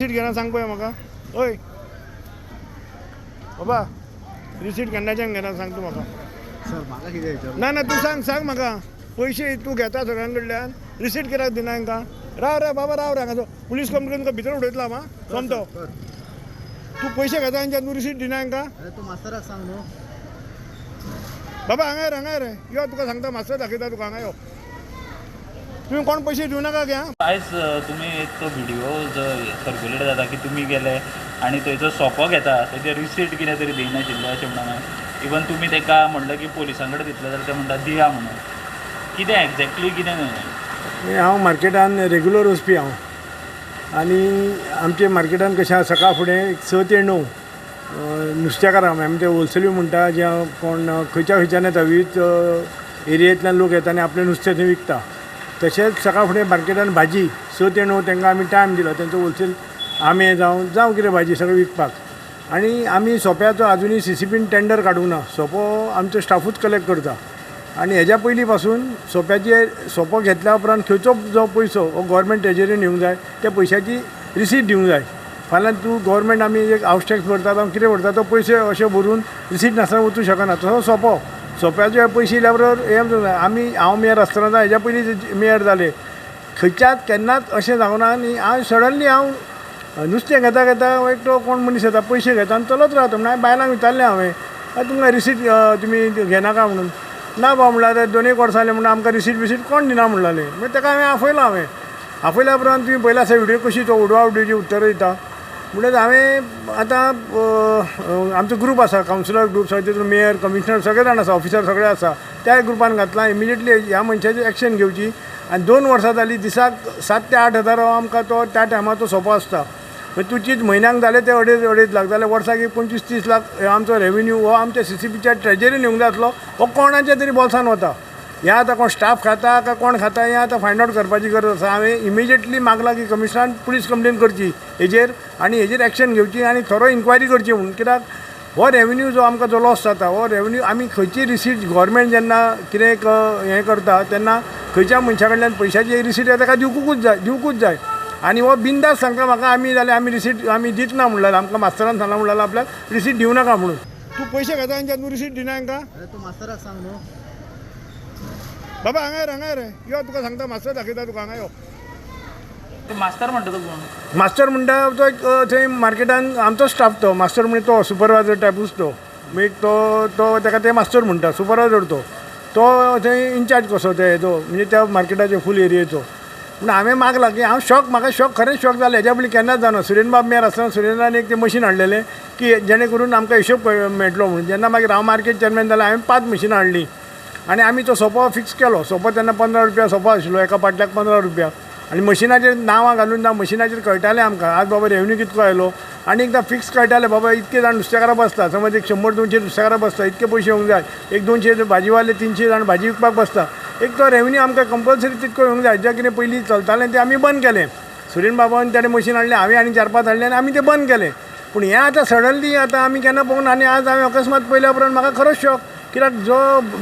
Receipt घेना सांग पळय म्हाका. ओय बाबा रिसीट केन्नाच्यान घेना सांग तूं म्हाका. सर म्हाका कितें विचार ना तू सांग म्हाका. पैसे तू घेता सगळ्यां कडल्यान रिसीट कित्याक दिना हांकां. राव बाबा राव रे हांगासर पुलीस कंप्लेन तुका भितर उडयतलो हांव समतो. तू पैसे घेता हांच्यान तू रिसीट दिना हांकां. अरे तू मास्तराक सांग न्हू. बाबा हांगा रे यो तुका सांगता मास्तर दाखयता तुका हांगा यो. तुम्ही कोण पैसे दिवं नाका घ्या. आयज तुम्ही एक तो व्हिडिओ जो सर्क्युलेट जाता की तुम्ही गेले आणि थंयचो सोपो घेता तेजे रिसीट कितें तरी दिनाशिल्ले अशें म्हणून इवन तुमी ताका म्हणलें की पोलिसां कडेन दितले जाल्यार ते म्हणटा दिया म्हणून. कितें एक्झॅक्टली कितें हांव मार्केटान रेग्युलर वचपी हांव. आनी आमचे मार्केटान कशें आसा सकाळ फुडें 6 ते 9 नुस्तेकारां आमी ते होलसेली म्हणटा जे कोण खंयच्यान येता विविध एरियेंतल्यान लोक येता आनी आपलें नुस्तें थंय विकता. तशेंच सकाळ फुडें मार्केटान भाजी 6 ते 9 तांकां आमी टायम दिलो तेंचो होलसेल आमे जावं कितें भाजी सगळें विकपाक. आनी आमी सोप्याचो आजुनूय CCPन टेंडर काडूंक ना. सोपो आमचो स्टाफूच कलेक्ट करता. आनी हेज्या पयलीं पासून सोपो घेतल्या उपरांत खंयचो जो पयसो हो गोवोरमेंट ट्रेजरीन येवंक जाय त्या पयशाची रिसीट दिवंक जाय. फाल्यां तूं गोवोरमेंट आमी एक हावस टॅक्स भरता जावं कितें भरता तो पयशे अशे भरून रिसीट नासतना वचूंक शकना. तसो सोप्याचे पयशे येयल्या बरोबर हें आमी हांव मेयर आसतना हेज्या पयलीं मेयर जाले खंयच्याच केन्नाच अशें जावना. आनी हांव सडनली नुस्तें घेता एकटो कोण मनीस येता पयशे घेता आनी चलत रावता. म्हणून बायलांक विचारलें हांवें तुमकां रिसीट तुमी घेनाका म्हणून. ना बाबा म्हणल्यार 2 वर्सां जालें म्हणून आमकां रिसीट कोण दिना म्हणलें. मागीर ताका हांवें आपयल्या उपरांत तुमी पयला आसा व्हिडिओ कशी तो उडवाउडवीची उत्तरां दिता म्हणल्यार हांवें आतां आमचो ग्रूप आसा कावन्सिलर ग्रूप आसा तितून मेयर कमिशनर सगळे जाण आसा ऑफिसर सगळे आसा त्या ग्रुपान घातला इमिजिएटली ह्या मनशाची एक्शन घेवची. आनी 2 वर्सां जालीं दिसाक 7 ते 8 हजार आमकां तो त्या टायमार तो सोंपो आसता. मागीर तूं चीज म्हयन्याक जाले ते 2.5 लाख जाल्यार वर्साक 25-30 लाख आमचो रेव्हेन्यू हो आमच्या CCPच्या ट्रेजरीन येवंक जाय आसलो. हो कोणाच्या तरी बॉल्सान वता. हें आतां कोण स्टाफ खाता काय कोण खाता हें आतां फायंड आउट करपाची गरज आसा. हांवें इमिजिएटली मागला की कमिशनरान पुलीस कंप्लेन करची हेजेर आनी हेजेर एक्शन घेवची आनी थरो इन्क्वायरी करची म्हणून. कित्याक हो रेव्हेन्यू जो आमकां जो लॉस जाता हो रेव्हेन्यू आमी खंयची रिसीट गोवोरमेंट जेन्ना कितें हें करता तेन्ना खंयच्या मनशा कडल्यान पयशाची रिसीट ताका दिवकूच जाय. आनी हो बिंदास सांगता म्हाका आमी रिसीट आमी दितना म्हणलें आमकां मास्तरान सांगलां म्हणलें आपल्याक रिसीट दिवं नाका म्हणून. तूं पयशे घेता आनी तूं रिसीट दिना हांकां. अरे तू मास्तराक सांग न्हू. बाबा हांगा रे यो तुका सांगता मास्तर दाखयता तुका हांगा यो. मास्तर म्हणटा तो कोण. मास्टर म्हणटा तो एक थंय मार्केटान आमचो स्टाफ तो मास्टर म्हणजे तो सुपरवायझर टायपूच तो. मागीर तो ताका ते मास्टर म्हणटा सुपरवायझर तो थंय इन्चार्ज कसो ते हेजो म्हणजे त्या मार्केटाचे फूल एरियेचो. पूण हांवें मागला की म्हाका खरेंच शॉक जालें. हेज्या पयलीं केन्नाच जावना. सुरेनबाब मेयर आसतना सुरेंद्रान एक ते मशीन हाडलेलें की जेणे करून आमकां हिशोब मेळटलो म्हणून. जेन्ना मागीर हांव मार्केट चॅरमॅन जालें हांवें 5 मशिनां हाडलीं आनी आमी तो सोपो फिक्स केलो. सोपो तेन्ना 15 रुपया सोपो आशिल्लो एका पाटल्याक 15 रुपया. आनी मशिनाचेर नांवां घालून मशिनाचेर कळटालें आमकां आज बाबा रेव्हेन्यू कितको आयलो आनी एकदां फिक्स कळटालें बाबा इतके जाण नुस्तेकारां बसता. समज एक 100-200 नुस्तेकारां बसता इतके पयशे येवंक जाय. एक 200 भाजीवाले 300 जाण भाजी विकपाक बसता. एक तो रेव्हेन्यू आमकां कंपल्सरी तितको येवंक जाय. जें कितें पयलीं चलतालें तें आमी बंद केलें. सुरेन बाबान तेणें मशीन हाडलें हांवें आनी 4-5 हाडलें आनी आमी तें बंद केलें. पूण हें आतां सडनली आतां आमी केन्ना पळोवना आनी आज हांवें अकस्मात पयल्या उपरांत म्हाका खरोच शॉक. कित्याक जो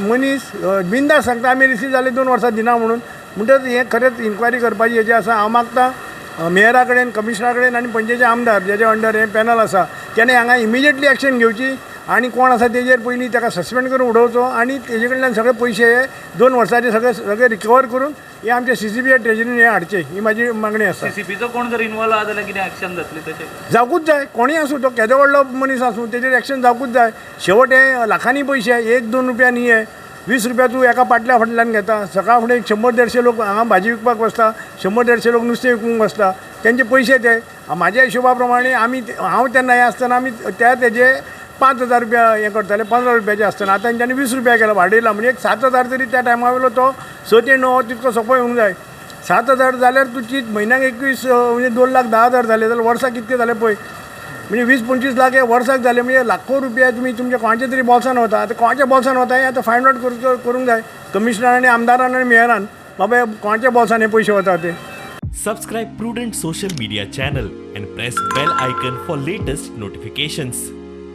मनीस बिंदास सांगता आमी रिसीट जाले 2 वर्सां दिना म्हणून म्हणटच हें खरेंच इन्क्वायरी करपाची हेजें आसा. हांव मागतां मेयरा कडेन कमिशनरा कडेन आनी पंचायतीचे आमदार जेजे अंडर हें पॅनल आसा तेणें हांगा इमिजिएटली एक्शन घेवची आनी कोण आसा तेजेर पयलीं ताका सस्पेंड करून उडोवचो आनी तेजे कडल्यान सगळे पयशे 2 वर्सांचे सगळे रिकवर करून हे आमच्या CCPच्या ट्रेजरीन हें हाडचें ही म्हाजी मागणी आसा. CCPचो कोण जर इन्वॉल्व आहा जाल्यार कितें एक्शन जातली तशें जावकूच जाय. कोणूय आसूं तो केदो व्हडलो मनीस आसूं तेजेर एक्शन जावकूच जाय. शेवट हे लाखांनी पयशे 1-2 रुपया न्ही हे 20 रुपया तूं एका पाटल्या फाटल्यान घेता. सकाळ फुडें 100-150 लोक हांगा भाजी विकपाक बसता 100-150 लोक नुस्तें विकूंक बसता. तेंचे पयशे ते म्हाज्या हिशोबा प्रमाणे हांव तेन्ना हें आसतना आमी तेजे 5,000 रुपया हें करताले 15 रुपयाचे आसतना आतां तेंच्यांनी 20 रुपया केला वाडयला म्हणजे 7,000 तरी त्या टायमा वयलो तो 6 ते 9 तितको सोंपो येवंक जाय. 7,000 जाल्यार तुजी म्हयन्याक 21 म्हणजे 2,10,000 जाले जाल्यार वर्साक कितके जाले पळय. म्हणजे 20-25 लाख हे वर्साक जाले म्हणजे लाखो रुपया तुमी तुमच्या कोणाच्या तरी बॉल्सान वता. आतां कोणाच्या बॉल्सान वता हें आतां फायंड आउट करूंक जाय कमिशनरान आमदारान आनी मेयरान बाबा कोणाच्या बॉल्सान हे पयशे वता ते. Subscribe Prudent social media channel and press bell icon for latest notifications.